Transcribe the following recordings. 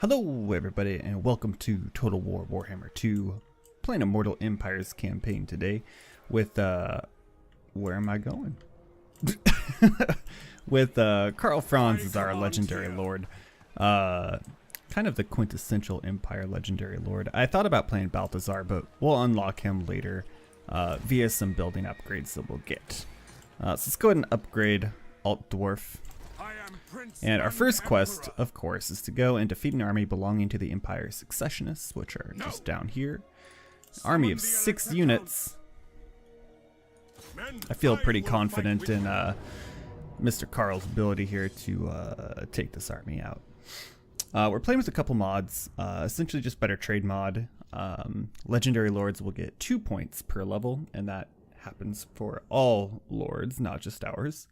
Hello everybody and welcome to Total War Warhammer 2, playing a Mortal Empires campaign today with, where am I going? With Karl Franz as our legendary lord, kind of the quintessential Empire legendary lord. I thought about playing Balthazar, but we'll unlock him later via some building upgrades that we'll get. So let's go ahead and upgrade Alt Dwarf. And our first quest, of course, is to go and defeat an army belonging to the Empire Successionists, which are just down here. Army of 6 units. I feel pretty confident in Mr. Karl's ability here to take this army out. We're playing with a couple mods, essentially just better trade mod. Legendary lords will get 2 points per level, and that happens for all lords, not just ours.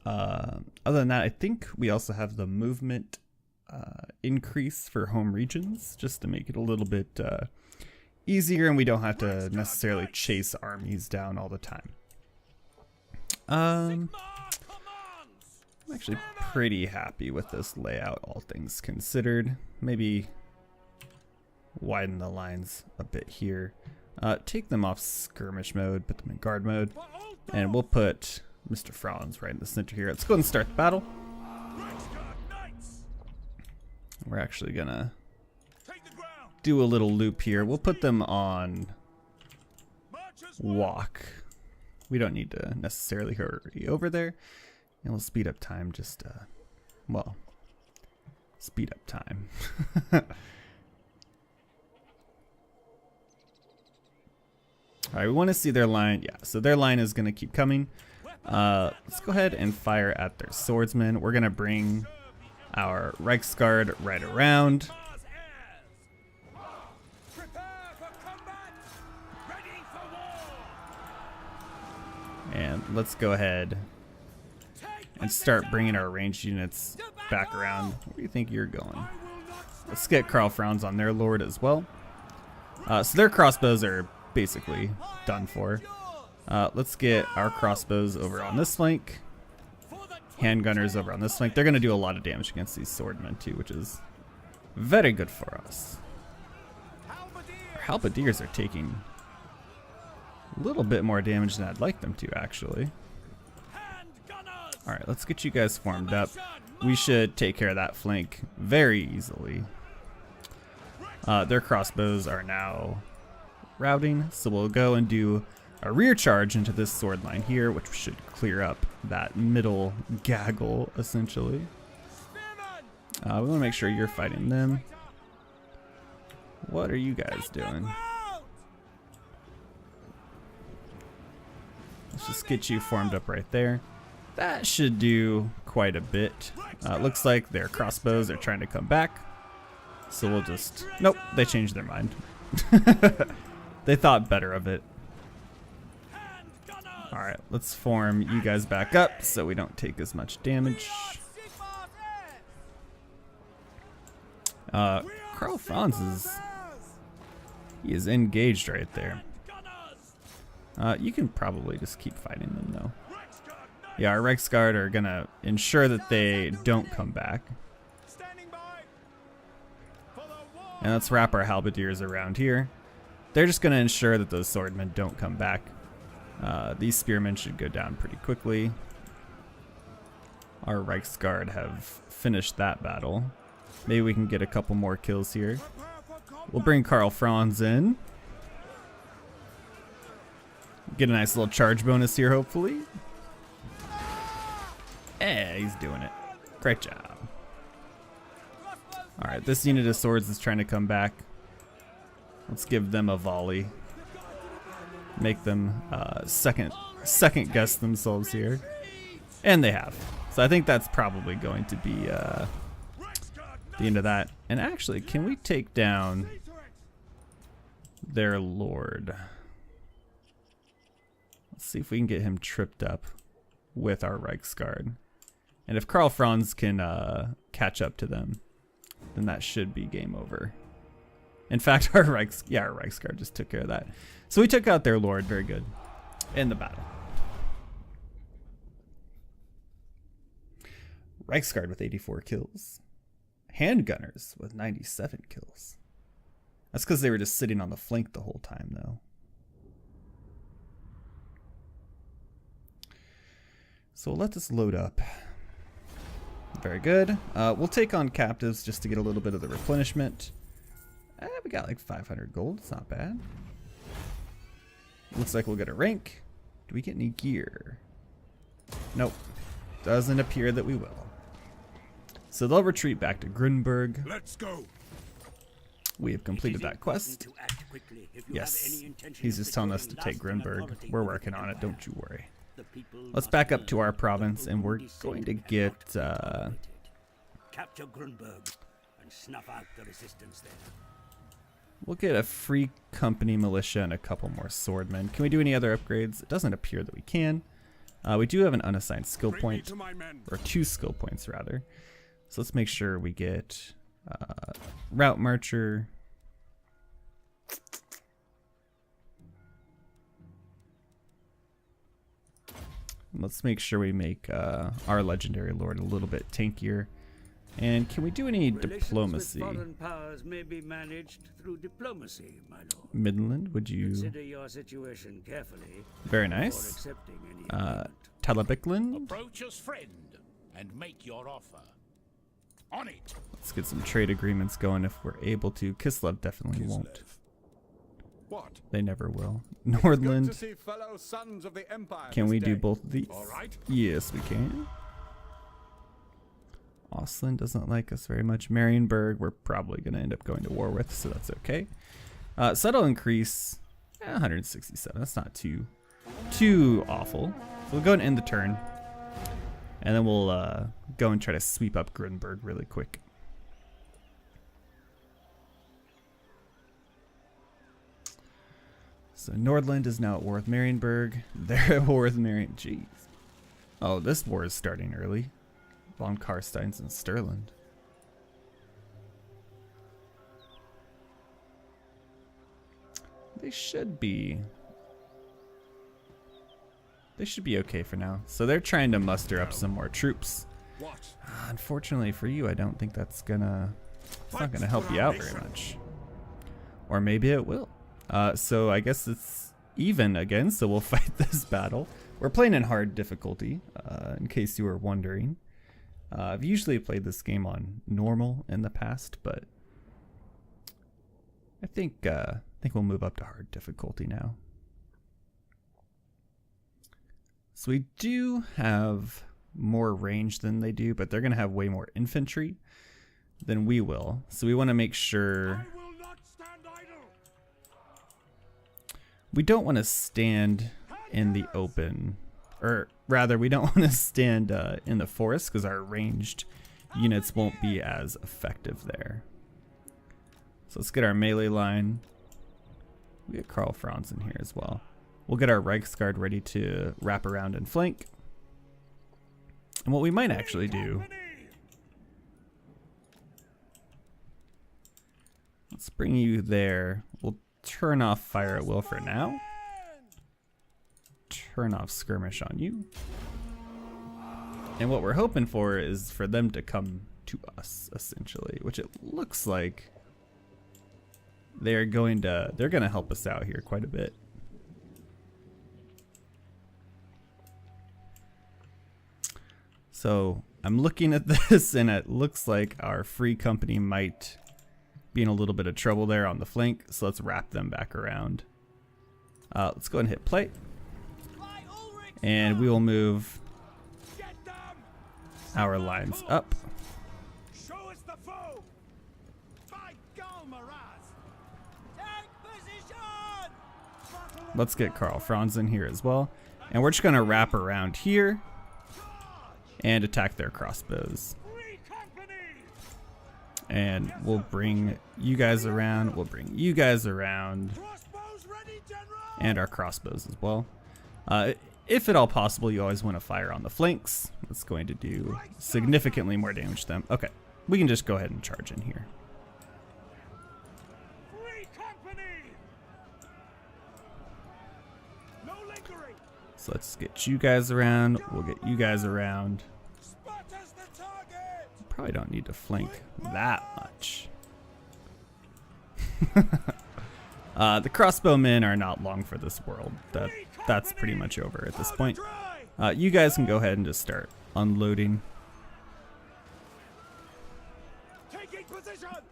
Other than that, I think we also have the movement increase for home regions, just to make it a little bit easier and we don't have to necessarily chase armies down all the time. I'm actually pretty happy with this layout, all things considered. Maybe widen the lines a bit here. Take them off skirmish mode, put them in guard mode, and we'll put Mr. Franz right in the center here. Let's go and start the battle. We're actually gonna do a little loop here. We'll put them on walk. We don't need to necessarily hurry over there. And we'll speed up time just, well, speed up time. Alright, we want to see their line. Yeah, so their line is gonna keep coming. Let's go ahead and fire at their swordsmen. We're gonna bring our Reichsguard right around. And let's go ahead and start bringing our ranged units back around. Where do you think you're going? Let's get Karl Franz on their lord as well. So their crossbows are basically done for. Let's get our crossbows over on this flank. Handgunners over on this flank. They're going to do a lot of damage against these swordmen too, which is very good for us. Our halberdiers are taking a little bit more damage than I'd like them to, actually. Alright, let's get you guys formed up. We should take care of that flank very easily. Their crossbows are now routing, so we'll go and do a rear charge into this sword line here, which should clear up that middle gaggle, essentially. We want to make sure you're fighting them. What are you guys doing? Let's just get you formed up right there. That should do quite a bit. Looks like their crossbows are trying to come back. So we'll just... Nope, they changed their mind. They thought better of it. Alright, let's form you guys back up so we don't take as much damage. Karl Franz he is engaged right there. You can probably just keep fighting them though. Yeah, our Reichsguard are gonna ensure that they don't come back. And let's wrap our halberdiers around here. They're just gonna ensure that those swordmen don't come back. These spearmen should go down pretty quickly. Our Reichsguard have finished that battle. Maybe we can get a couple more kills here. We'll bring Karl Franz in. Get a nice little charge bonus here, hopefully. Yeah, he's doing it. Great job. Alright, this unit of swords is trying to come back. Let's give them a volley. Make them second guess themselves here. And they have. So I think that's probably going to be the end of that. And actually, can we take down their lord? Let's see if we can get him tripped up with our Reichsguard. And if Karl Franz can catch up to them, then that should be game over. In fact, our Reichsguard just took care of that. So we took out their lord, very good, in the battle. Reichsguard with 84 kills. handgunners with 97 kills. That's because they were just sitting on the flank the whole time, though. So we'll let this load up. Very good. We'll take on captives just to get a little bit of the replenishment. We got like 500 gold. It's not bad. Looks like we'll get a rank. Do we get any gear? Nope. Doesn't appear that we will. So they'll retreat back to Grunberg. Let's go. We have completed that quest. Yes. He's just telling us to take Grunberg. We're working on it. Don't you worry. Let's back up to our province, and we're going to get capture Grunberg and snuff out the resistance there. We'll get a free company militia and a couple more swordmen. Can we do any other upgrades? It doesn't appear that we can. We do have an unassigned skill point, or 2 skill points rather. So let's make sure we get route marcher. Let's make sure we make our legendary lord a little bit tankier. And can we do any diplomacy? Foreign powers may be managed through diplomacy, my lord. Midland, would you? Consider your situation carefully. Very nice. Talabikland. Approach us, friend, and make your offer. On it. Let's get some trade agreements going if we're able to. Kislev definitely won't. What? They never will. Nordland. Can we do both of these? Right. Yes, we can. Osland doesn't like us very much. Marienburg, we're probably going to end up going to war with, so that's okay. Subtle increase, 167. That's not too awful. So we'll go and end the turn. And then we'll go and try to sweep up Grunberg really quick. So Nordland is now at war with Marienburg. They're at war with Marienburg. Jeez. Oh, this war is starting early. Von Karsteins and Stirland. They should be okay for now. So they're trying to muster up some more troops. Unfortunately for you, I don't think it's not gonna help you out very much. Or maybe it will. So I guess it's even again, so we'll fight this battle. We're playing in hard difficulty, in case you were wondering. I've usually played this game on normal in the past, but I think we'll move up to hard difficulty now. So we do have more range than they do, but they're going to have way more infantry than we will. So we want to make sure we don't want to stand in the open, or rather we don't want to stand in the forest because our ranged units won't be as effective there. So let's get our melee line. We get Karl Franz in here as well. We'll get our Reichsguard ready to wrap around and flank. And what we might actually do, let's bring you there. We'll turn off fire at will for now. Turn off skirmish on you. And what we're hoping for is for them to come to us, essentially, which it looks like they're gonna help us out here quite a bit. So I'm looking at this and it looks like our free company might be in a little bit of trouble there on the flank. So let's wrap them back around. Let's go ahead and hit play. And we will move our lines up. Let's get Karl Franz in here as well. And we're just going to wrap around here and attack their crossbows. And we'll bring you guys around. We'll bring you guys around. And our crossbows as well. If at all possible, you always want to fire on the flanks. That's going to do significantly more damage to them. Okay, we can just go ahead and charge in here. So let's get you guys around. We'll get you guys around. probably don't need to flank that much. The crossbowmen are not long for this world. That's pretty much over at this point. You guys can go ahead and just start unloading.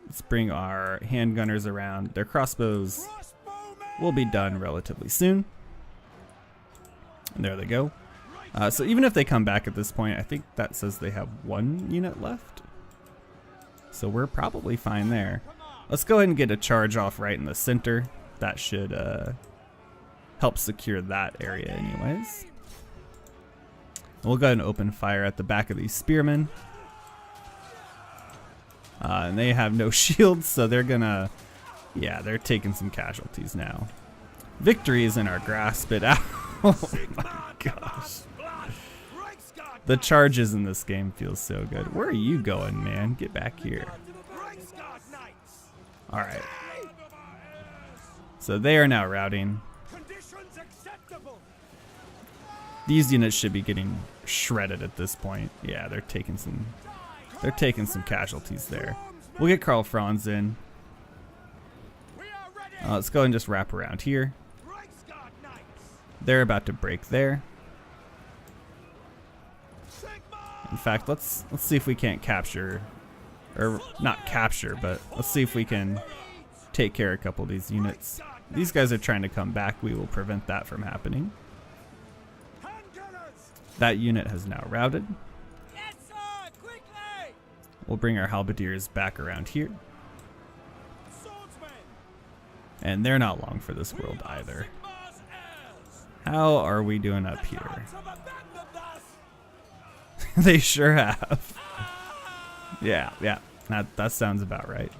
Let's bring our handgunners around. Their crossbows will be done relatively soon. And there they go. So even if they come back at this point, I think that says they have 1 unit left. So we're probably fine there. Let's go ahead and get a charge off right in the center. That should help secure that area anyways. We'll go ahead and open fire at the back of these spearmen. And they have no shields, so they're gonna, yeah, they're taking some casualties now. Victory is in our grasp. Oh my gosh. The charges in this game feel so good. Where are you going, man? Get back here. Alright. So they are now routing. These units should be getting shredded at this point. Yeah, they're taking some casualties there. We'll get Karl Franz in. Let's go and just wrap around here. They're about to break there. In fact, let's see if we can't capture, or not capture, but let's see if we can take care of a couple of these units. These guys are trying to come back. We will prevent that from happening. That unit has now routed. We'll bring our halberdiers back around here. And they're not long for this world either. How are we doing up here? They sure have. Yeah, that sounds about right.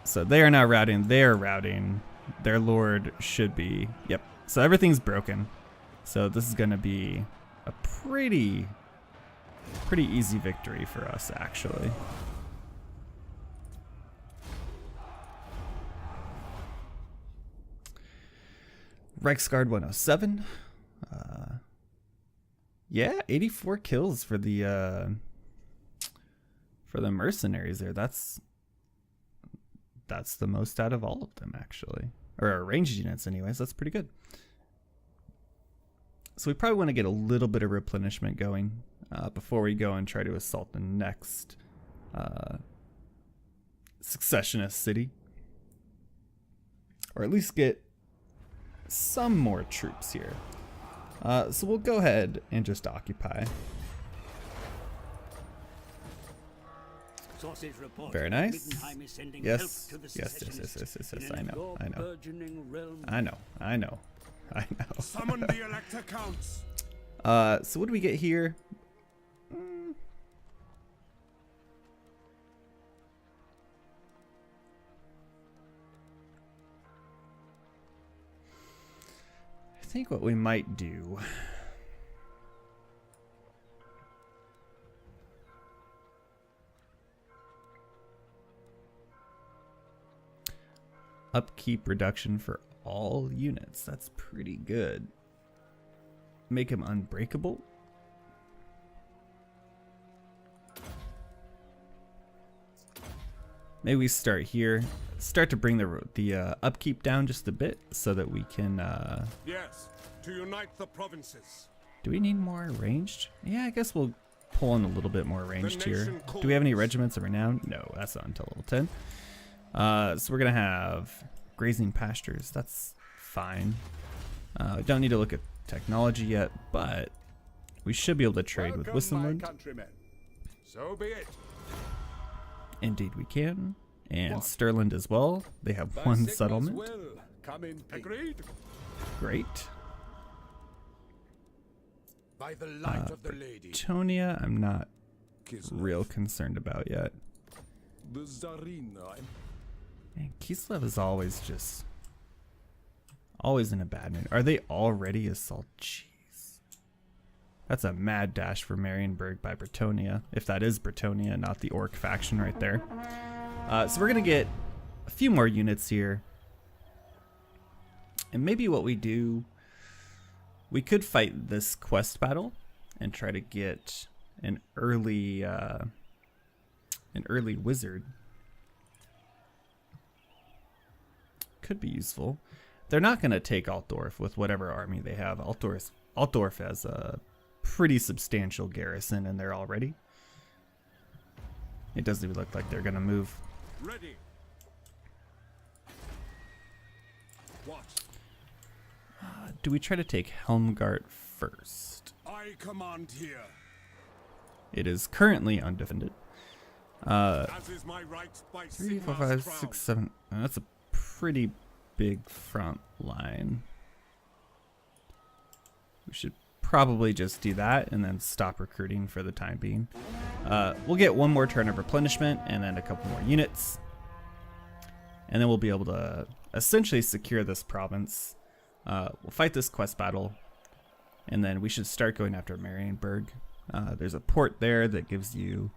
So they are now routing. They are routing. Their lord should be. Yep. So everything's broken. So this is going to be a pretty easy victory for us, actually. Reichsguard 107. Yeah, 84 kills for the mercenaries there. That's the most out of all of them, actually. Or our ranged units anyways. That's pretty good. So we probably want to get a little bit of replenishment going before we go and try to assault the next successionist city. Or at least get some more troops here. So we'll go ahead and just occupy. Very nice. Yes, I know. Summon the elector counts. So what do we get here? I think what we might do. Upkeep reduction for all units. That's pretty good. Make him unbreakable. Maybe we start here. Start to bring the upkeep down just a bit so that we can. Yes, to unite the provinces. Do we need more ranged? Yeah, I guess we'll pull in a little bit more ranged here. Do we have any regiments of renown? No, that's not until level 10. So we're gonna have grazing pastures. That's fine. Don't need to look at technology yet, but we should be able to trade with Wissenland. So be it. Indeed we can. And Stirland as well. They have one settlement. Agreed. Great. By the light of the lady. Bretonia, I'm not real concerned about yet. The Tsarina. And Kislev is always in a bad mood. Are they already assault? Jeez. That's a mad dash for Marienburg by Bretonia. If that is Bretonia, not the Orc faction right there. So we're going to get a few more units here. And maybe what we do, we could fight this quest battle and try to get an early wizard could be useful. They're not going to take Altdorf with whatever army they have. Altdorf has a pretty substantial garrison in there already. It doesn't even look like they're going to move. Ready. What? Do we try to take Helmgart first? I command here. It is currently undefended. As is my right by 3, 4, Sigmar's 5, crown. 6, 7. That's a pretty big front line. We should probably just do that and then stop recruiting for the time being. We'll get one more turn of replenishment and then a couple more units. And then we'll be able to essentially secure this province. We'll fight this quest battle. And then we should start going after Marienburg. There's a port there that gives you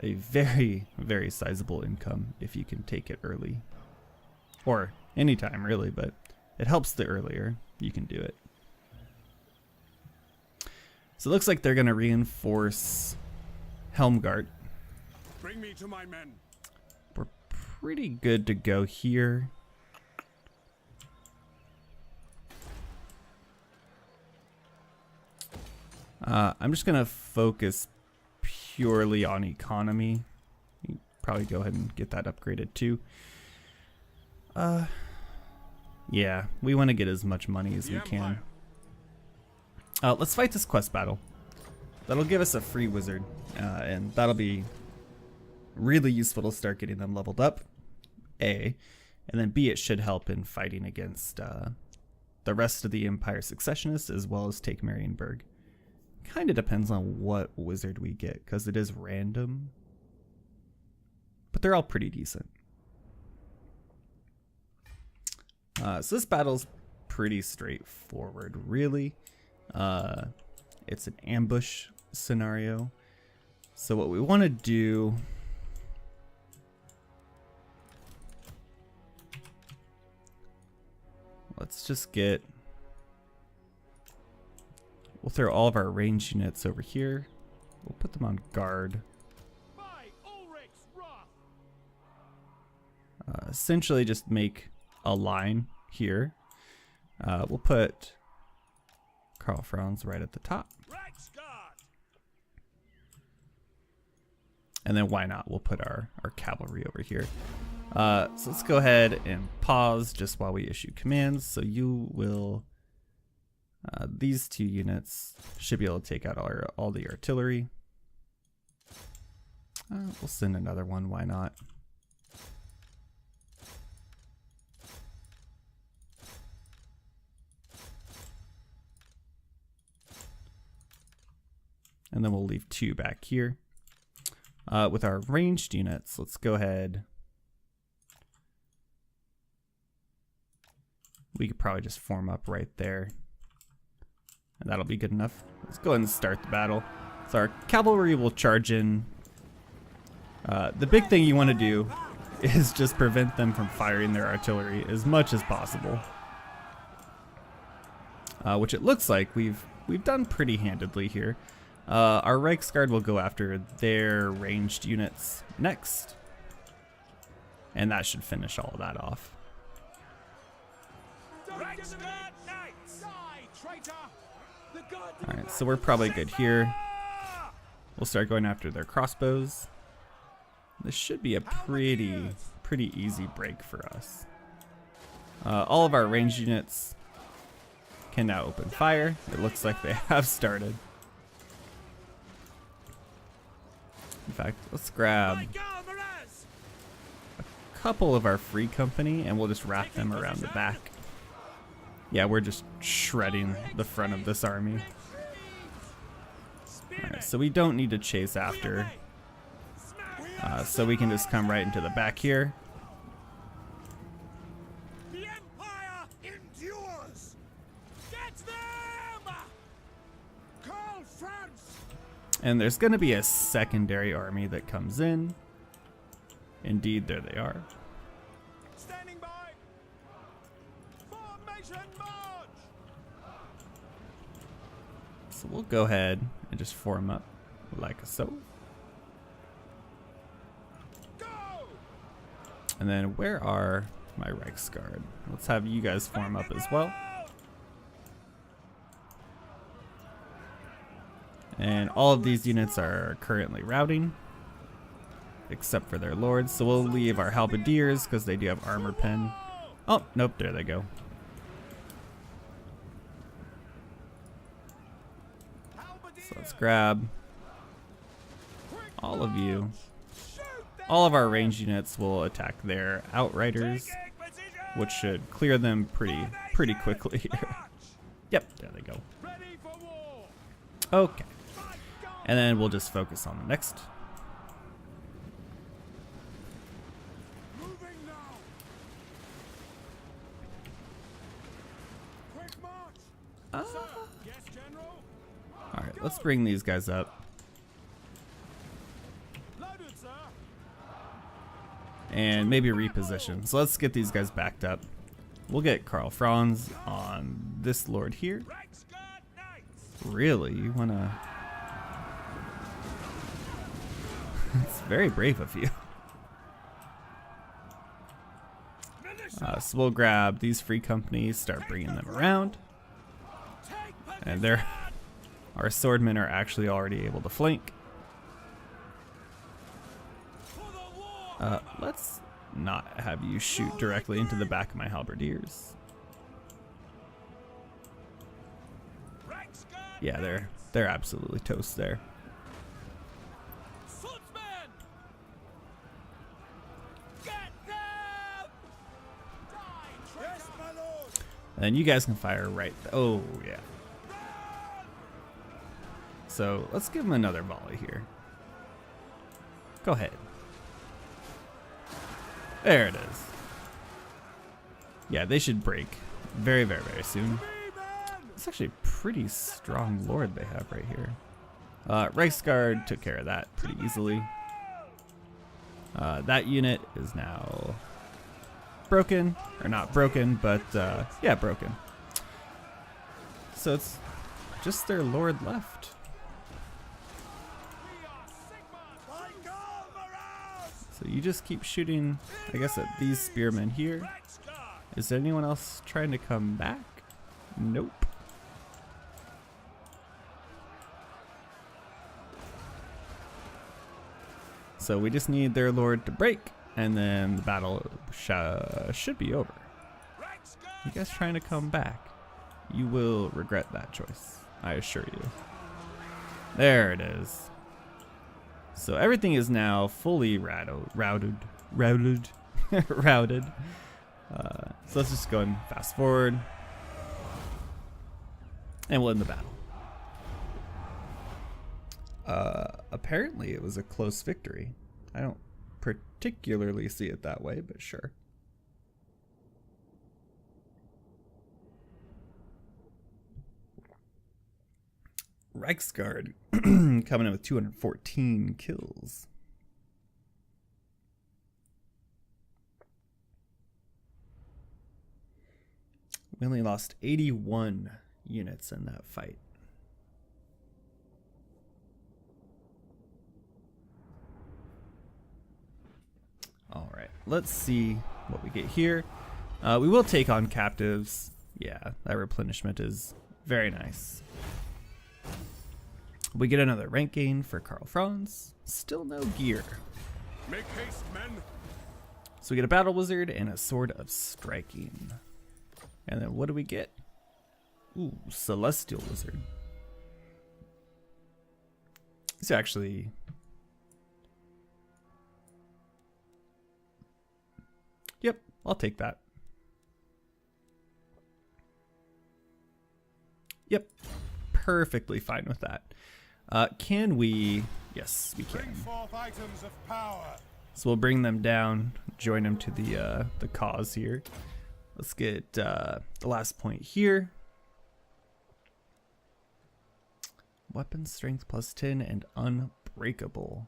a very, very sizable income if you can take it early. Or anytime, really, but it helps the earlier you can do it. So it looks like they're going to reinforce Helmgart. Bring me to my men. We're pretty good to go here. I'm just going to focus purely on economy. You can probably go ahead and get that upgraded too. Yeah, we want to get as much money as we can. Let's fight this quest battle. That'll give us a free wizard, and that'll be really useful to start getting them leveled up, A. And then B, it should help in fighting against the rest of the Empire Successionists, as well as take Marienburg. Kind of depends on what wizard we get, because it is random. But they're all pretty decent. So this battle's pretty straightforward, really. It's an ambush scenario. So what we want to do... Let's just get... We'll throw all of our ranged units over here. We'll put them on guard. Essentially just make a line here. We'll put Karl Franz right at the top. And then why not? We'll put our cavalry over here. So let's go ahead and pause just while we issue commands. So you will... these two units should be able to take out all the artillery. We'll send another one, why not? And then we'll leave two back here. With our ranged units, let's go ahead. We could probably just form up right there. And that'll be good enough. Let's go ahead and start the battle. So our cavalry will charge in. The big thing you want to do is just prevent them from firing their artillery as much as possible. Which it looks like we've done pretty handedly here. Our Reichsguard will go after their ranged units next. And that should finish all of that off. Alright, so we're probably good here. We'll start going after their crossbows. This should be a pretty easy break for us. All of our ranged units can now open fire. It looks like they have started. In fact, let's grab a couple of our free company and we'll just wrap them around the back. Yeah, we're just shredding the front of this army. Alright, so we don't need to chase after. So we can just come right into the back here. The Empire endures. Get them! Karl Franz! And there's going to be a secondary army that comes in. Indeed, there they are. Standing by. Formation march. So we'll go ahead and just form up. like so. And then where are my Reichsguard? Let's have you guys form up as well. And all of these units are currently routing, except for their lords. So we'll leave our halberdiers because they do have armor pen. Oh, nope, there they go. So let's grab all of you. All of our ranged units will attack their outriders, which should clear them pretty quickly here. Yep, there they go. Okay. And then we'll just focus on the next. Alright, let's bring these guys up. And maybe reposition. So let's get these guys backed up. We'll get Karl Franz on this lord here. Really? You wanna... It's very brave of you. So we'll grab these free companies, start bringing them around. And our swordmen are actually already able to flank. Let's not have you shoot directly into the back of my halberdiers. Yeah, they're absolutely toast there. And you guys can fire right. Oh yeah. So let's give him another volley here. Go ahead. There it is. Yeah, they should break very, very, very soon. It's actually a pretty strong lord they have right here. Reichsguard took care of that pretty easily. That unit is now broken, or not broken, but yeah, broken. So it's just their lord left. So you just keep shooting, I guess, at these spearmen here. Is there anyone else trying to come back? Nope. So we just need their lord to break, and then the battle should be over. You guys trying to come back? You will regret that choice, I assure you. There it is. So everything is now fully routed. Routed. So let's just go and fast forward, and we'll end the battle. Apparently it was a close victory. I don't particularly see it that way, but sure. Reichsguard coming in with 214 kills. We only lost 81 units in that fight. All right, let's see what we get here. We will take on captives. Yeah, that replenishment is very nice. We get another rank gain for Karl Franz. Still no gear. Make haste, men. So we get a battle wizard and a sword of striking. And then what do we get? Ooh, celestial wizard. It's actually... Yep, I'll take that. Yep, perfectly fine with that. Can we? Yes, we can. Bring forth items of power. So we'll bring them down, join them to the cause here. Let's get the last point here. Weapon strength plus 10 and unbreakable.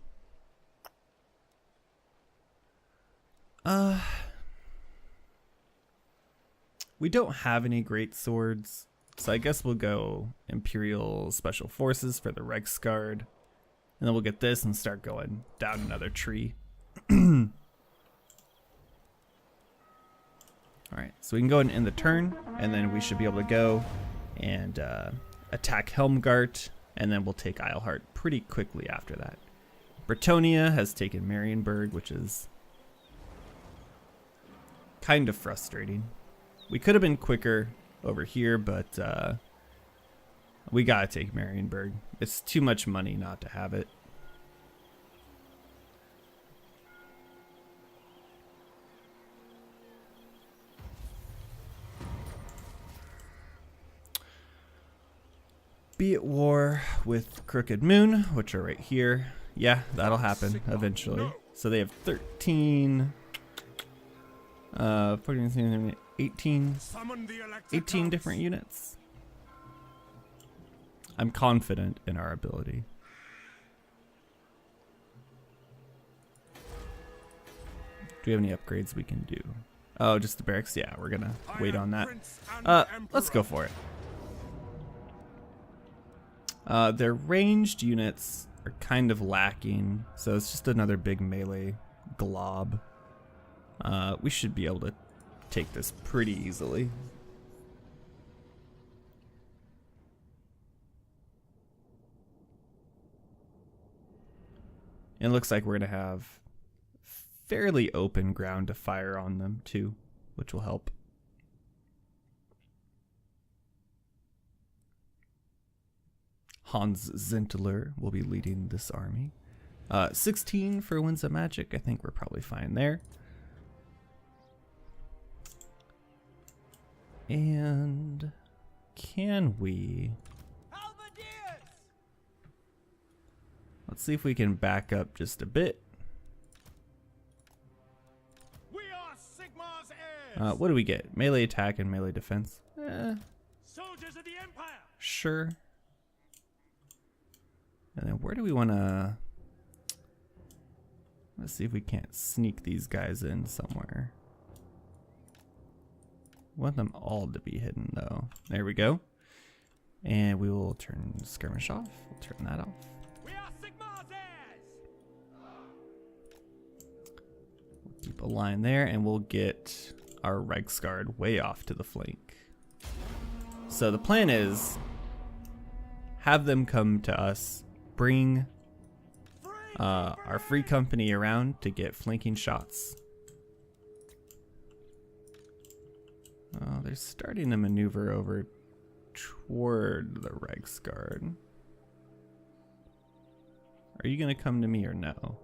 We don't have any great swords, so I guess we'll go Imperial Special Forces for the Reichsguard. And then we'll get this and start going down another tree. Alright, so we can go and end the turn, and then we should be able to go and attack Helmgart, and then we'll take Isleheart pretty quickly after that. Bretonnia has taken Marienburg, which is kind of frustrating. We could have been quicker over here, but we gotta take Marienburg. It's too much money not to have it. Be at war with Crooked Moon, which are right here. Yeah, that'll happen eventually. So they have 13, 14, 18 different units. I'm confident in our ability. Do we have any upgrades we can do? Oh, just the barracks? Yeah, we're gonna wait on that. Let's go for it. Their ranged units are kind of lacking, so it's just another big melee glob. We should be able to take this pretty easily. It looks like we're going to have fairly open ground to fire on them too, which will help. Hans Zentler will be leading this army. 16 for Winds of Magic. I think we're probably fine there. And can we... Let's see if we can back up just a bit. We are Sigmar's heirs. What do we get? Melee attack and melee defense. Soldiers of the Empire. Sure. And then where do we want to... Let's see if we can't sneak these guys in somewhere. Want them all to be hidden though. There we go. And we will turn skirmish off. We'll turn that off. We are Sigmar's heirs. We'll keep a line there, and we'll get our Reiksguard way off to the flank. So the plan is have them come to us, bring our free company around to get flanking shots. Oh, they're starting to maneuver over toward the Reiksguard. Are you gonna come to me or no?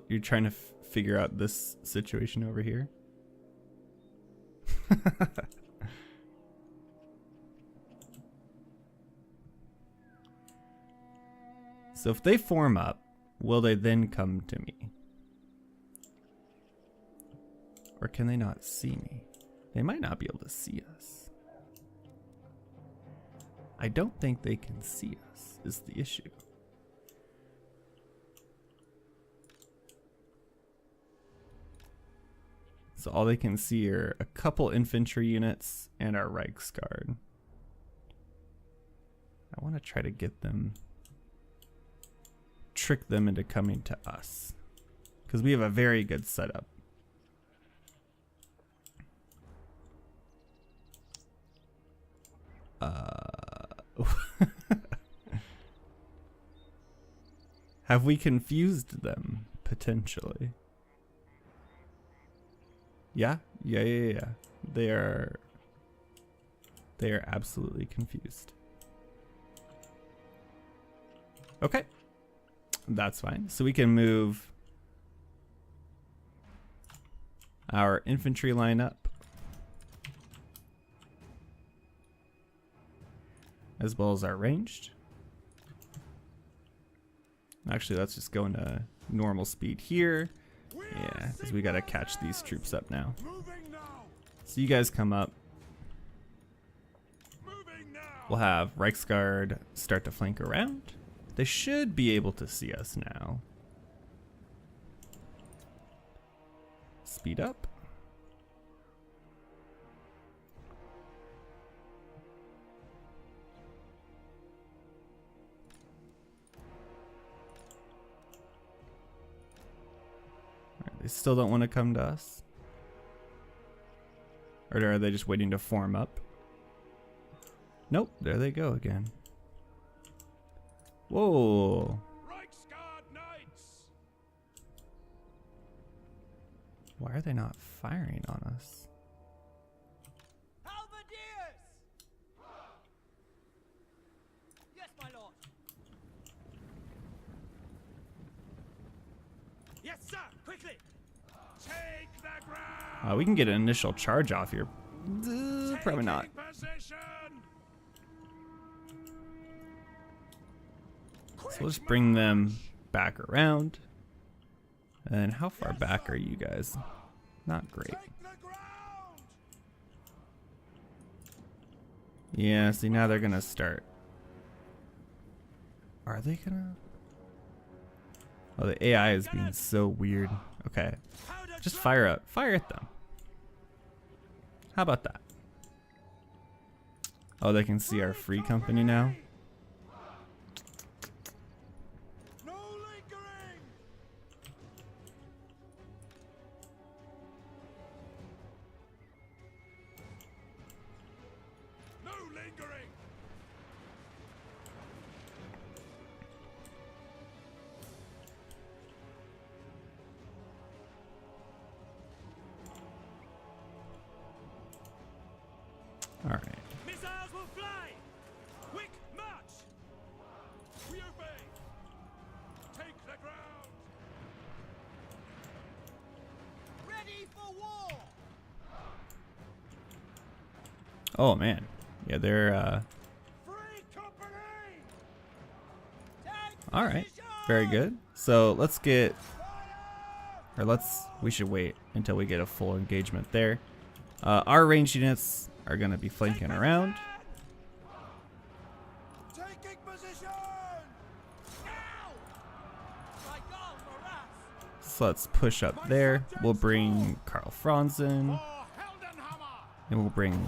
You're trying to figure out this situation over here? So if they form up, will they then come to me? Or can they not see me? They might not be able to see us. I don't think they can see us, is the issue. So all they can see are a couple infantry units and our Reiksguard. I want to try to get them, trick them into coming to us, because we have a very good setup. Have we confused them potentially? Yeah. They are absolutely confused. Okay. That's fine. So we can move our infantry line up, as well as our ranged. Actually, let's just go into normal speed here. Yeah, because we gotta catch these troops up now. So you guys come up. We'll have Reiksguard start to flank around. They should be able to see us now. Speed up. They still don't want to come to us? Or are they just waiting to form up? Nope, there they go again. Whoa. Reichsguard Knights! Why are they not firing on us? Halberdiers! Yes, my lord. Yes, sir. Quickly. Take the ground. We can get an initial charge off here. Probably not. Taking position. So let's bring them back around. And how far back are you guys? Not great. Take the ground. Yeah, see now they're gonna start. Are they gonna? Oh, the AI is being so weird. Okay, just fire up. Fire at them. How about that? Oh, they can see our free company now. No lingering. No lingering. All right. Missiles will fly. Quick march. We obey. Take the ground. Ready for war. Oh man, yeah, they're Free company. Take all right. position. Very good. So let's get, or we should wait until we get a full engagement there. Our ranged units are going to be flanking around. Taking position. Now. By God, Moraz. So let's push up there. We'll bring Karl Franz in, For Heldenhammer. and we'll bring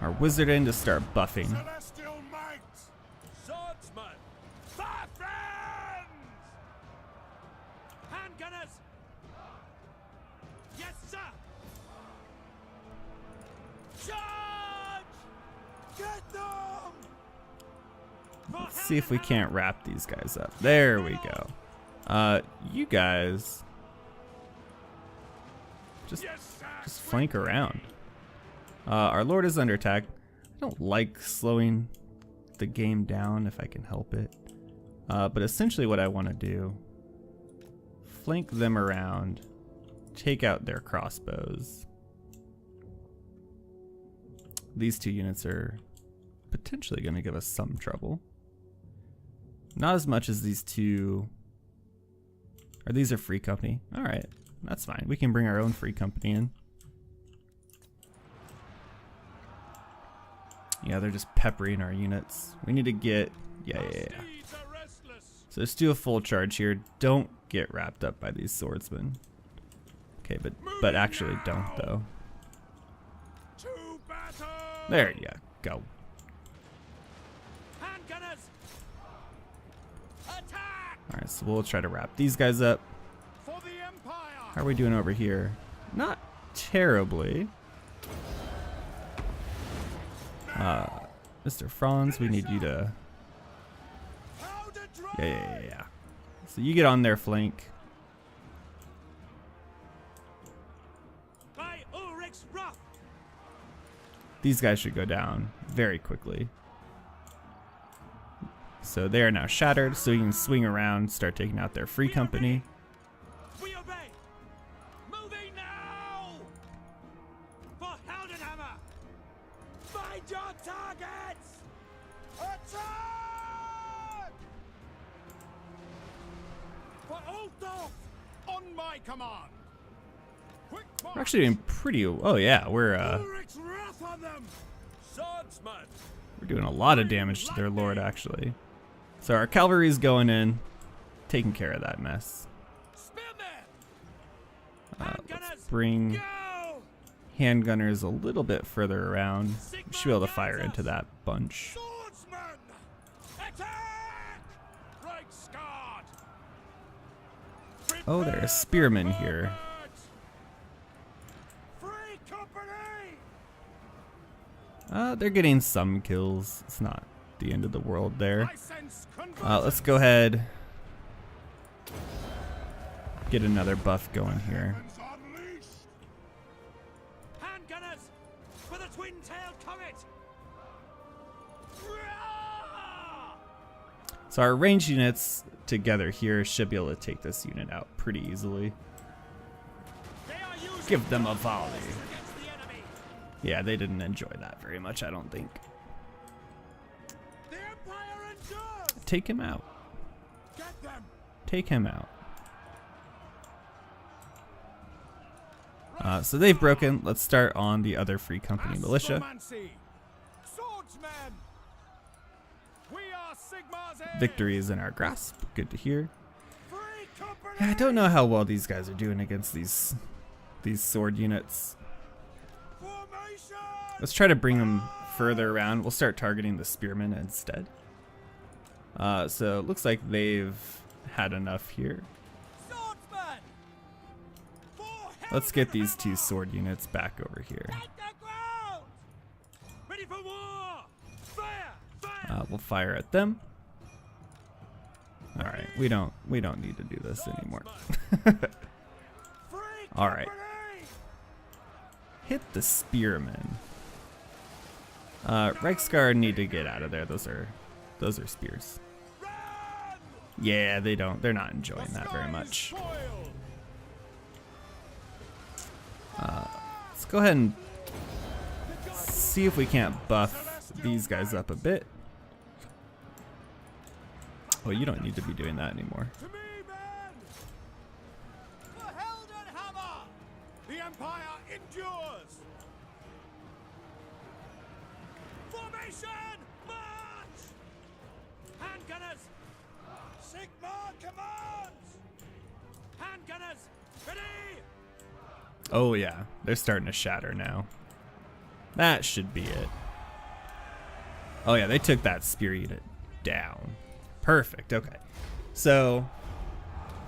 our wizard in to start buffing. Celestial might. Swordsman. Fire friends. Handgunners. Yes, sir. Charge. Get them. Let's see if we can't wrap these guys up. There we go. You guys just flank around. Our lord is under attack. I don't like slowing the game down if I can help it. But essentially what I want to do, flank them around, take out their crossbows. These two units are potentially going to give us some trouble. Not as much as these two. Or these are free company. All right, that's fine. We can bring our own free company in. Yeah, they're just peppering our units. We need to get, yeah. So let's do a full charge here. Don't get wrapped up by these swordsmen. Okay, but actually don't though. To battle. There you go. Handgunners. Attack. All right, so we'll try to wrap these guys up. For the Empire. How are we doing over here? Not terribly. Mr. Franz, we need you to, yeah. So you get on their flank. By Ulrich's wrath. These guys should go down very quickly. So they are now shattered, so you can swing around, start taking out their free company. We obey. Moving now. For Heldenhammer. Find your targets. Attack. For Altdorf. On my command. Quick march. We're actually doing pretty, oh yeah, we're Ulrich's wrath on them. Swordsman. doing a lot of damage to their lord actually. So our cavalry's going in, taking care of that mess. Spearmen. Let's bring Go. handgunners a little bit further around. We should be able to fire into that bunch. Swordsman. Attack. Reichsguard. Oh, there are spearmen here. Free company! They're getting some kills. It's not the end of the world there. I sense Let's go ahead. Get another buff going here. unleashed. Hand gunners for the twin-tailed comet. So our ranged units together here should be able to take this unit out pretty easily. They are using Give them a volley. against the enemy. Yeah, they didn't enjoy that very much, I don't think. The Empire endures. Take him out. Get them. Take him out. So they've broken. Let's start on the other Free Company militia. Astromancy. Swordsmen. We are Sigmar's heirs. Victory is in our grasp. Good to hear. Free company. Yeah, I don't know how well these guys are doing against these sword units. Formation. Let's try to bring them further around. We'll start targeting the spearmen instead. So it looks like they've had enough here. Swordsmen. For Let's get these two sword units back over here. Take the ground. Ready for war. Fire. Fire. We'll fire at them. All right, we don't need to do this anymore. free All right. company. Hit the spearmen. Reichsguard need to get out of there. Those are spears. Run. Yeah, they're not enjoying that very much. Let's go ahead and see if we can't buff these guys up a bit. Oh, you don't need to be doing that anymore. To me, men. The Helden Hammer. The Empire endures. Formation. March. Hand gunners. Sigmar commands. Hand gunners. Ready. Oh yeah, they're starting to shatter now. That should be it. Oh yeah, they took that spear unit down. Perfect, okay. So,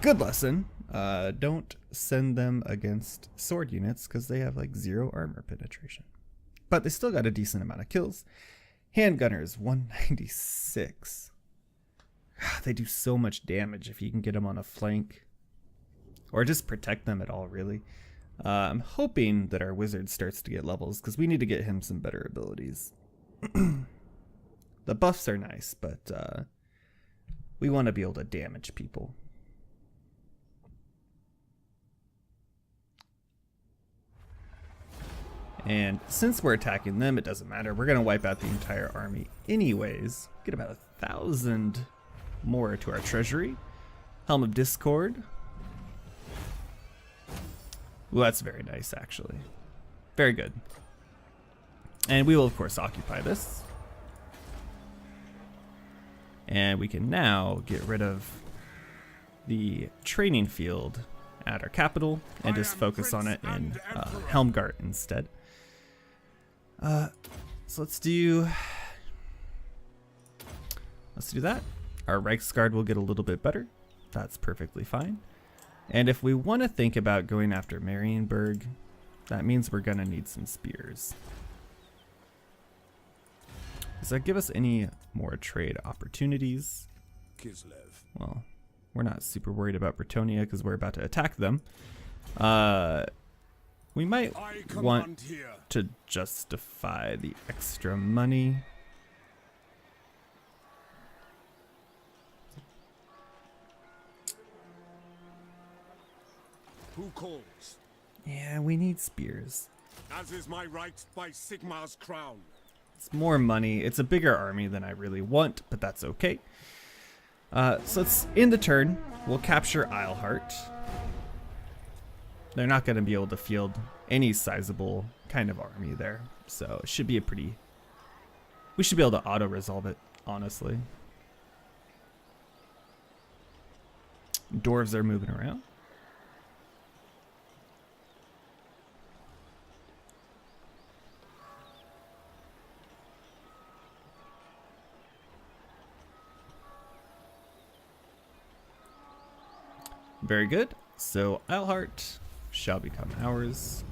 good lesson. Don't send them against sword units because they have like 0 armor penetration. But they still got a decent amount of kills. Handgunners, 196. They do so much damage if you can get them on a flank. Or just protect them at all, really. I'm hoping that our wizard starts to get levels because we need to get him some better abilities. The buffs are nice, but we want to be able to damage people. And since we're attacking them, it doesn't matter. We're going to wipe out the entire army anyways. Get about 1,000 more to our treasury. Helm of Discord. Ooh, that's very nice, actually. Very good. And we will, of course, occupy this. And we can now get rid of the training field at our capital and just focus on it in Helmgart instead. So let's do that. Our Reichsguard will get a little bit better. That's perfectly fine. And if we want to think about going after Marienburg, that means we're going to need some spears. Does that give us any more trade opportunities? Kislev. Well, we're not super worried about Bretonia because we're about to attack them. We might I want command here. to justify the extra money. Who calls? Yeah, we need spears. As is my right by Sigmar's crown. It's more money. It's a bigger army than I really want, but that's okay. So it's in the turn. We'll capture Isleheart. They're not going to be able to field any sizable kind of army there. So it should be a pretty... We should be able to auto-resolve it, honestly. Dwarves are moving around. Very good. So Eilhart shall become ours.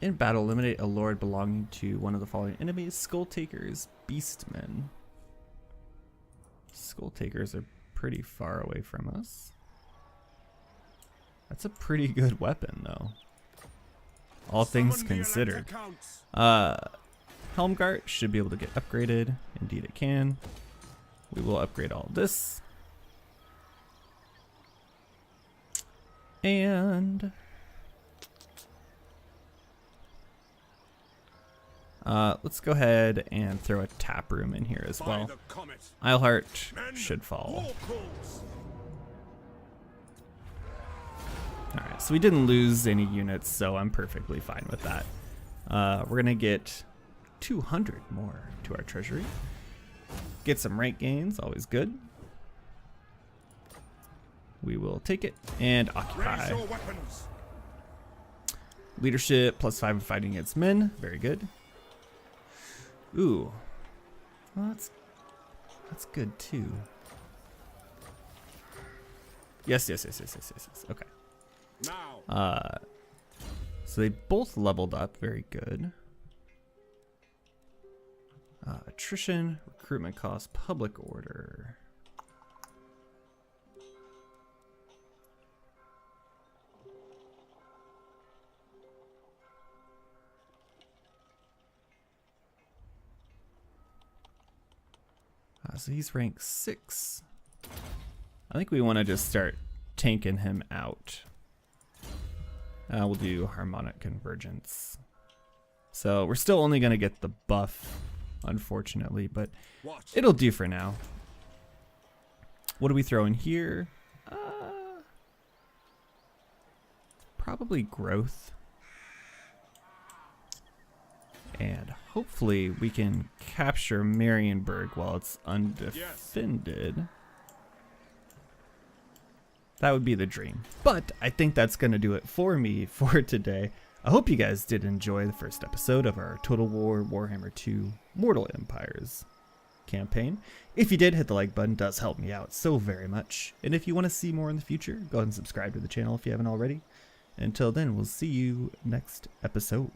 In battle, eliminate a lord belonging to one of the following enemies: Skull Takers, Beastmen. Skull Takers are pretty far away from us. That's a pretty good weapon, though, all things considered. Helmgart should be able to get upgraded. Indeed it can. We will upgrade all of this. And let's go ahead and throw a tap room in here as well. Eilhart should fall. Alright, so we didn't lose any units, so I'm perfectly fine with that. We're going to get 200 more to our treasury. Get some rank gains, always good. We will take it and occupy. Leadership +5 fighting against men, very good. Ooh, well, that's good too. Yes. Okay. So they both leveled up, very good. Attrition, recruitment cost, public order. So he's rank 6. I think we want to just start tanking him out. We'll do harmonic convergence. So we're still only going to get the buff, unfortunately, but it'll do for now. What do we throw in here? Probably growth. And hopefully we can capture Marienburg while it's undefended. That would be the dream. But I think that's going to do it for me for today. I hope you guys did enjoy the first episode of our Total War Warhammer 2 Mortal Empires campaign. If you did, hit the like button. It does help me out so very much. And if you want to see more in the future, go ahead and subscribe to the channel if you haven't already. Until then, we'll see you next episode.